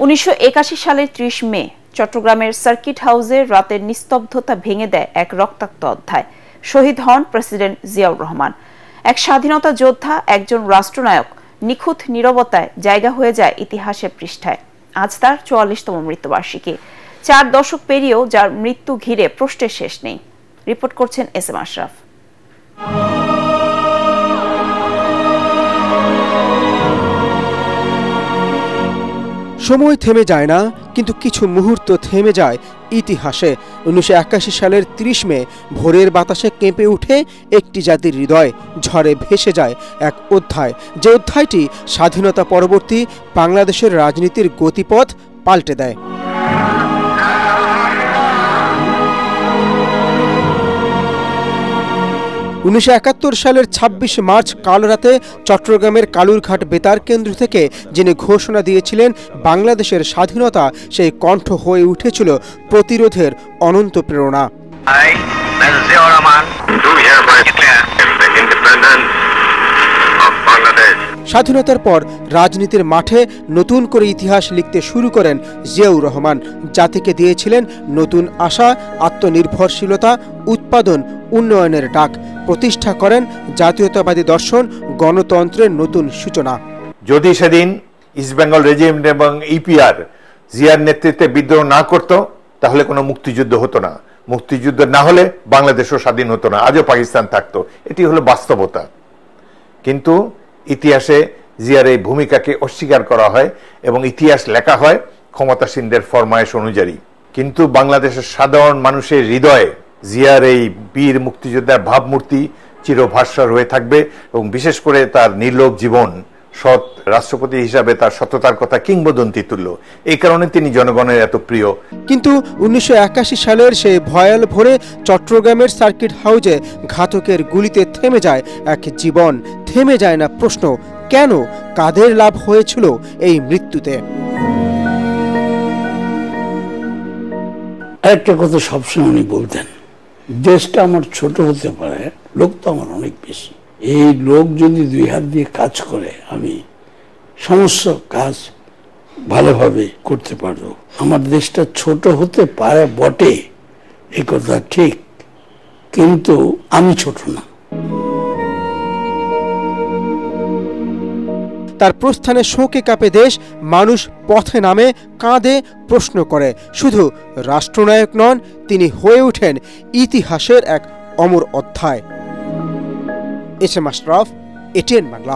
1981 সালের 30 মে চট্টগ্রামের সার্কিট হাউসে রাতের নিস্তব্ধতা ভেঙে দেয় এক রক্তাক্ত অধ্যায়। শহীদ হন প্রেসিডেন্ট জিয়াউর রহমান। এক স্বাধীনতা যোদ্ধা, একজন রাষ্ট্রনায়ক নিখুঁত নীরবতায় জায়গা হয়ে যায় ইতিহাসের পৃষ্ঠায়। আজ তার 44তম মৃত্যুবার্ষিকী। 4 দশক পেরিয়েও যার মৃত্যু ঘিরে প্রশ্নের শেষ নেই। রিপোর্ট করছেন এস এম আশরাফ। সময় থেমে যায় না, কিন্তু কিছু মুহূর্ত থেমে যায় ইতিহাসে। 1981 সালের 30 মে ভোরের বাতাসে কেঁপে উঠে একটি জাতির হৃদয়, ঝড়ে ভেসে যায় এক অধ্যায়, যে অধ্যায়টি স্বাধীনতা পরবর্তী বাংলাদেশের রাজনীতির গতিপথ পাল্টে দেয়। '71 সালের 26 মার্চ কাল রাতে চট্টগ্রামের কালুরঘাট বেতার কেন্দ্র থেকে যিনি ঘোষণা দিয়েছিলেন বাংলাদেশের স্বাধীনতা, সেই কণ্ঠ হয়ে উঠেছিল প্রতিরোধের অনন্ত প্রেরণা। স্বাধীনতার পর রাজনীতির মাঠে নতুন করে ইতিহাস লিখতে শুরু করেন জিয়াউর রহমান। জাতিকে দিয়েছিলেন নতুন আশা, আত্মনির্ভরশীলতা, উৎপাদন, উন্নয়নের ডাক। প্রতিষ্ঠা করেন জাতীয়তাবাদী দর্শন, গণতন্ত্রের নতুন সূচনা। যদি সেদিন ইস্ট বেঙ্গল রেজিম এবং ইপিআর জিয়ার নেতৃত্বে বিদ্রোহ না করত, তাহলে কোনো মুক্তিযুদ্ধ হতো না। মুক্তিযুদ্ধ না হলে বাংলাদেশও স্বাধীন হতো না, আজও পাকিস্তান থাকতো। এটি হলো বাস্তবতা। কিন্তু ইতিহাসে জিয়ার এই ভূমিকাকে অস্বীকার করা হয় এবং ইতিহাস লেখা হয় ক্ষমতাসীনদের ফরমায়েশ অনুযায়ী। কিন্তু বাংলাদেশের সাধারণ মানুষের হৃদয়ে জিয়ার এই বীর মুক্তিযোদ্ধার ভাবমূর্তি চিরভাস্বর হয়ে থাকবে এবং বিশেষ করে তার নির্লোভ জীবন, সৎ রাষ্ট্রপতি হিসাবে তার সততার কথা কিংবদন্তি তুল্য। এই কারণে তিনি জনগণের এত প্রিয়। কিন্তু 1981 সালের সেই ভয়াল ভোরে চট্টগ্রামের সার্কিট হাউসে ঘাতকের গুলিতে থেমে যায় এক জীবন। থেমে যায় না প্রশ্ন, কেন, কাদের লাভ হয়েছিল এই মৃত্যুতে? একটা কথা সবসময় উনি বলতেন, দেশটা আমার ছোট হতে পারে, লোক তো আমার অনেক বেশি। এই লোক যদি 2 হাত দিয়ে কাজ করে, আমি সমস্ত কাজ ভালোভাবে করতে পারবো। আমার দেশটা ছোট হতে পারে বটে, এই কথা ঠিক, কিন্তু আমি ছোট না। তার প্রস্থানে শোকে কাঁপে দেশ, মানুষ পথে নামে, কাঁদে, প্রশ্ন করে। শুধু রাষ্ট্রনায়ক নন, তিনি হয়ে ওঠেন ইতিহাসের এক অমর অধ্যায়। S M Ashraf, ATN Bangla.